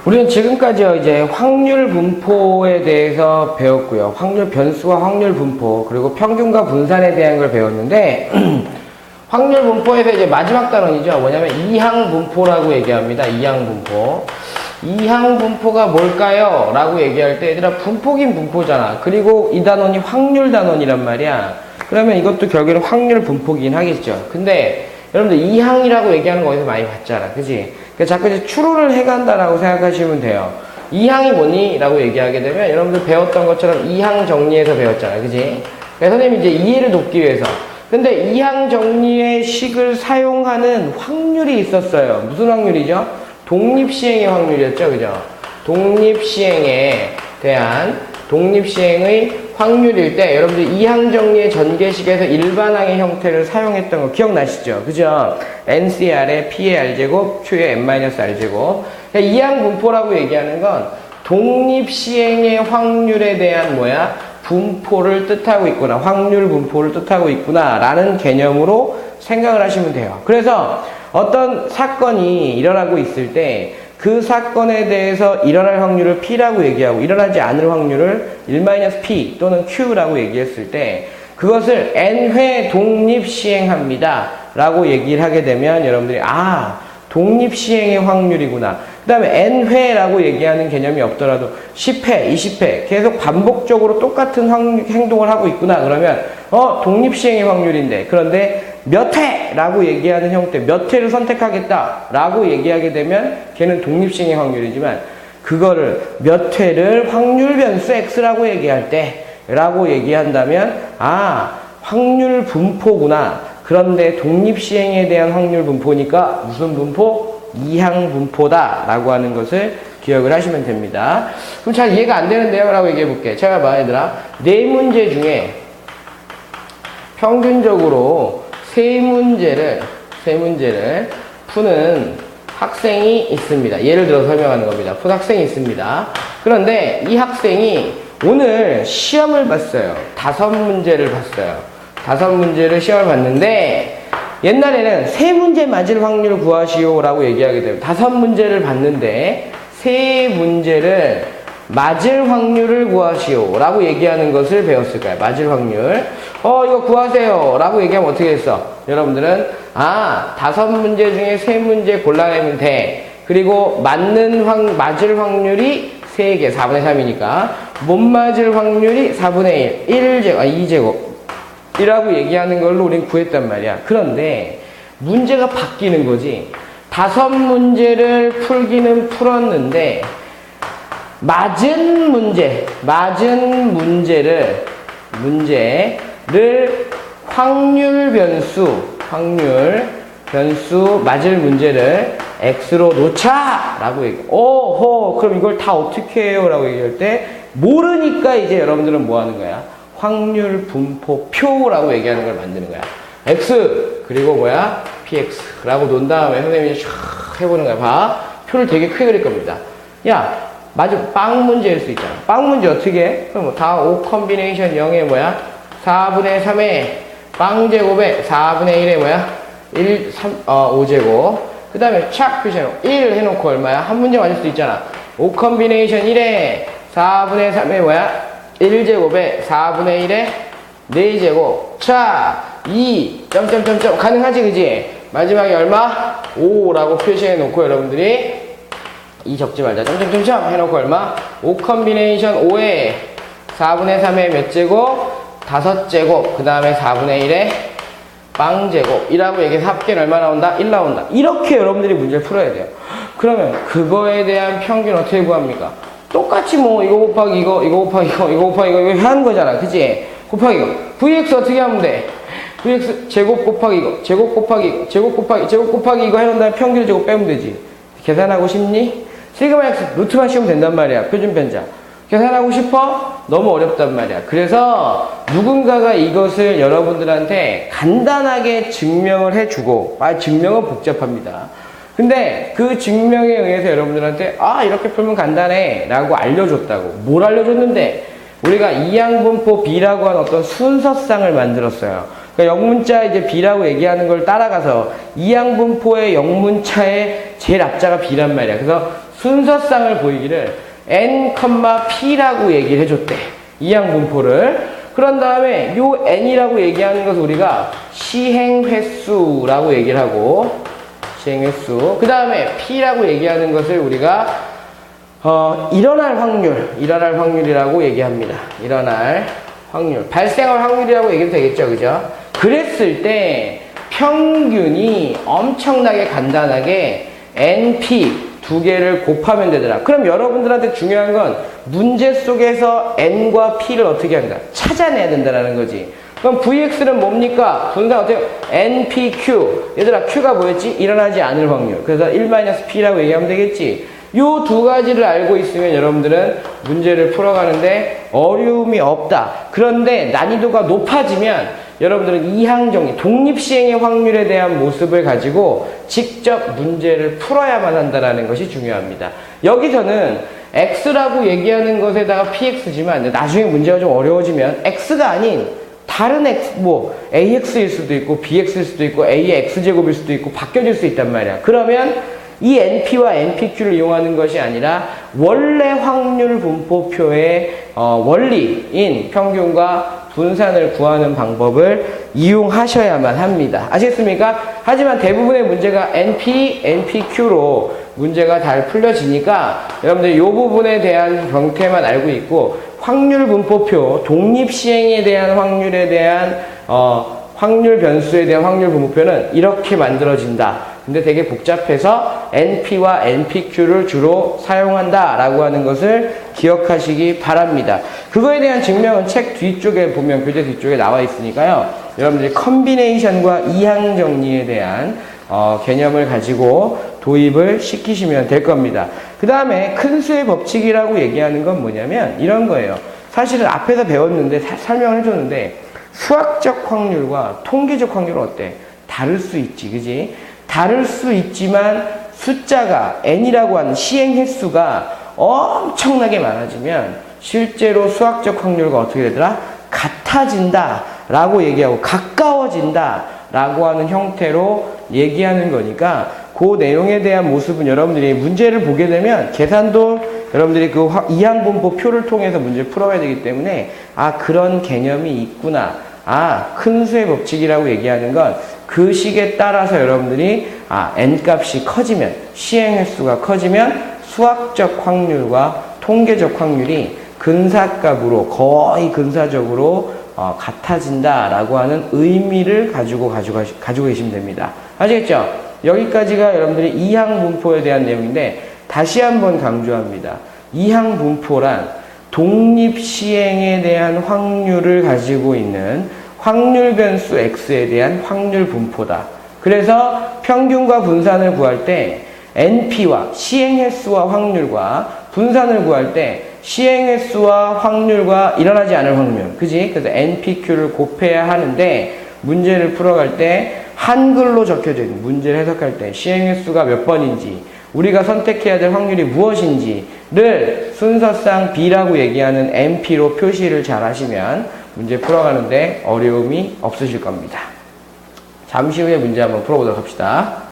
우리는 지금까지 이제 확률 분포에 대해서 배웠고요. 확률 변수와 확률 분포, 그리고 평균과 분산에 대한 걸 배웠는데, 확률 분포에서 이제 마지막 단원이죠. 뭐냐면 이항 분포라고 얘기합니다. 이항 분포. 이항 분포가 뭘까요? 라고 얘기할 때 얘들아 분포긴 분포잖아. 그리고 이 단원이 확률 단원이란 말이야. 그러면 이것도 결국에는 확률 분포긴 하겠죠. 근데 여러분들 이항이라고 얘기하는 거 어디서 많이 봤잖아. 그지? 그러니까 자꾸 이제 추론을 해간다라고 생각하시면 돼요. 이항이 뭐니? 라고 얘기하게 되면 여러분들 배웠던 것처럼 이항 정리에서 배웠잖아. 그지? 그래서 선생님이 이제 이해를 돕기 위해서. 근데 이항 정리의 식을 사용하는 확률이 있었어요. 무슨 확률이죠? 독립시행의 확률이었죠. 그죠? 독립시행에 대한 독립시행의 확률일 때 여러분들 이항정리의 전개식에서 일반항의 형태를 사용했던 거 기억나시죠? 그죠? NCR의 P의 R제곱, Q의 N-R제곱. 그러니까 이항 분포라고 얘기하는 건 독립시행의 확률에 대한 분포를 뜻하고 있구나. 확률 분포를 뜻하고 있구나. 라는 개념으로 생각을 하시면 돼요. 그래서 어떤 사건이 일어나고 있을 때 그 사건에 대해서 일어날 확률을 P라고 얘기하고 일어나지 않을 확률을 1-P 또는 Q라고 얘기했을 때 그것을 N회 독립시행합니다 라고 얘기를 하게 되면 여러분들이 독립시행의 확률이구나. 그 다음에 N회라고 얘기하는 개념이 없더라도 10회, 20회 계속 반복적으로 똑같은 행동을 하고 있구나. 그러면 독립시행의 확률인데 그런데 몇 회라고 얘기하는 형태, 몇 회를 선택하겠다라고 얘기하게 되면 걔는 독립시행의 확률이지만 그거를 몇 회를 확률 변수 X라고 얘기할 때 라고 얘기한다면 확률 분포구나. 그런데 독립시행에 대한 확률 분포니까 무슨 분포? 이항 분포다 라고 하는 것을 기억을 하시면 됩니다. 그럼 잘 이해가 안 되는데요? 라고 얘기해 볼게. 제가 봐 얘들아, 4문제 중에 평균적으로 세 문제를 푸는 학생이 있습니다. 예를 들어 설명하는 겁니다. 푸는 학생이 있습니다. 그런데 이 학생이 오늘 시험을 봤어요. 5문제를 봤어요. 5문제를 시험을 봤는데 옛날에는 3문제 맞을 확률 구하시오 라고 얘기하게 돼요. 5문제를 봤는데 3문제를 맞을 확률을 구하시오 라고 얘기하는 것을 배웠을까요? 맞을 확률. 이거 구하세요 라고 얘기하면 어떻게 했어? 여러분들은 5문제 중에 3문제 골라내면 돼. 그리고 맞을 확률이 3개, 4분의 3이니까 못 맞을 확률이 4분의 1, 2제곱 이라고 얘기하는 걸로 우린 구했단 말이야. 그런데 문제가 바뀌는 거지. 5문제를 풀기는 풀었는데 맞은 문제를 확률 변수 맞을 문제를 X로 놓자! 라고 얘기해. 그럼 이걸 다 어떻게 해요? 라고 얘기할 때 모르니까 이제 여러분들은 뭐 하는 거야? 확률 분포표라고 얘기하는 걸 만드는 거야. X 그리고 PX 라고 놓은 다음에 선생님이 쫙 해보는 거야. 봐. 표를 되게 크게 그릴 겁니다. 맞아. 빵 문제일 수 있잖아. 빵 문제 어떻게 해? 그럼 다 5 컨비네이션 0에 4분의 3에 빵 제곱에 4분의 1에 5제곱. 그 다음에 착 표시해놓고 1 해놓고 얼마야? 한 문제 맞을 수 있잖아. 5 컨비네이션 1에 4분의 3에 1제곱에 4분의 1에 4제곱. 자, 2, 점점점점. 가능하지, 그지? 마지막에 얼마? 5라고 표시해놓고 여러분들이 2 적지 말자. 점점점점 해놓고 얼마? 5 컨비네이션 5에 4분의 3에 몇 제곱? 5제곱. 그 다음에 4분의 1에 빵제곱. 이라고 얘기해서 합계는 얼마 나온다? 1 나온다. 이렇게 여러분들이 문제를 풀어야 돼요. 그러면 그거에 대한 평균 어떻게 구합니까? 똑같이 이거 곱하기 이거 곱하기 이거 곱하기 이거 하는 거잖아. 그치? 곱하기 이거. VX 어떻게 하면 돼? VX 제곱 곱하기 이거, 제곱 곱하기 이거, 제곱 곱하기 이거 해놓은 다음에 평균 제곱 빼면 되지. 계산하고 싶니? 시그마 X 루트만 씌우면 된단 말이야. 표준 편자. 계산하고 싶어? 너무 어렵단 말이야. 그래서 누군가가 이것을 여러분들한테 간단하게 증명을 해주고, 증명은 복잡합니다. 근데 그 증명에 의해서 여러분들한테 이렇게 풀면 간단해 라고 알려줬다고. 뭘 알려줬는데? 우리가 이항분포 B라고 하는 어떤 순서상을 만들었어요. 그러니까 영문자 이제 B라고 얘기하는 걸 따라가서 이항분포의 영문자의 제일 앞자가 B란 말이야. 그래서 순서상을 보이기를 N, P라고 얘기를 해줬대. 이항분포를. 그런 다음에 요 N이라고 얘기하는 것을 우리가 시행횟수라고 얘기를 하고, 시행횟수. 그 다음에 P라고 얘기하는 것을 우리가 일어날 확률이라고 얘기합니다. 일어날 확률. 발생할 확률이라고 얘기해도 되겠죠, 그죠? 그랬을 때 평균이 엄청나게 간단하게 NP 두 개를 곱하면 되더라. 그럼 여러분들한테 중요한 건 문제 속에서 N과 P를 어떻게 한다? 찾아내야 된다는 거지. 그럼 VX는 뭡니까? 분산 어떻게? NPQ. 얘들아, Q가 뭐였지? 일어나지 않을 확률. 그래서 1-P라고 얘기하면 되겠지. 요 두 가지를 알고 있으면 여러분들은 문제를 풀어가는데 어려움이 없다. 그런데 난이도가 높아지면 여러분들은 이항정리, 독립시행의 확률에 대한 모습을 가지고 직접 문제를 풀어야만 한다는 것이 중요합니다. 여기서는 X라고 얘기하는 것에다가 PX지만 나중에 문제가 좀 어려워지면 X가 아닌 다른 X, 뭐 AX일 수도 있고 BX일 수도 있고 A의 X제곱일 수도 있고 바뀌어질 수 있단 말이야. 그러면 이 NP와 NPQ를 이용하는 것이 아니라 원래 확률 분포표의 원리인 평균과 분산을 구하는 방법을 이용하셔야만 합니다. 아시겠습니까? 하지만 대부분의 문제가 NP, NPQ로 문제가 잘 풀려지니까 여러분들 이 부분에 대한 형태만 알고 있고 확률 분포표, 독립시행에 대한 확률에 대한 확률 변수에 대한 확률 분포표는 이렇게 만들어진다. 근데 되게 복잡해서 NP와 NPQ를 주로 사용한다라고 하는 것을 기억하시기 바랍니다. 그거에 대한 증명은 책 뒤쪽에 보면 교재 뒤쪽에 나와 있으니까요. 여러분들이 컨비네이션과 이항 정리에 대한 개념을 가지고 도입을 시키시면 될 겁니다. 그 다음에 큰 수의 법칙이라고 얘기하는 건 뭐냐면 이런 거예요. 사실은 앞에서 배웠는데 설명을 해줬는데 수학적 확률과 통계적 확률은 어때? 다를 수 있지, 그지? 다를 수 있지만 숫자가 N이라고 하는 시행 횟수가 엄청나게 많아지면 실제로 수학적 확률과 어떻게 되더라? 같아진다 라고 얘기하고 가까워진다 라고 하는 형태로 얘기하는 거니까 그 내용에 대한 모습은 여러분들이 문제를 보게 되면 계산도 여러분들이 그 이항분포 표를 통해서 문제를 풀어야 되기 때문에 그런 개념이 있구나. 큰 수의 법칙이라고 얘기하는 건 그 식에 따라서 여러분들이 N값이 커지면, 시행횟수가 커지면 수학적 확률과 통계적 확률이 근사값으로 거의 근사적으로 같아진다라고 하는 의미를 가지고 계시면 됩니다. 아시겠죠? 여기까지가 여러분들이 이항분포에 대한 내용인데 다시 한번 강조합니다. 이항분포란 독립시행에 대한 확률을 가지고 있는 확률 변수 X에 대한 확률 분포다. 그래서 평균과 분산을 구할 때 NP와 시행횟수와 확률과 분산을 구할 때 시행횟수와 확률과 일어나지 않을 확률, 그지? 그래서 NPQ를 곱해야 하는데 문제를 풀어갈 때 한글로 적혀져 있는 문제를 해석할 때 시행횟수가 몇 번인지 우리가 선택해야 될 확률이 무엇인지를 순서상 B라고 얘기하는 NP로 표시를 잘 하시면 문제 풀어가는데 어려움이 없으실 겁니다. 잠시 후에 문제 한번 풀어보도록 합시다.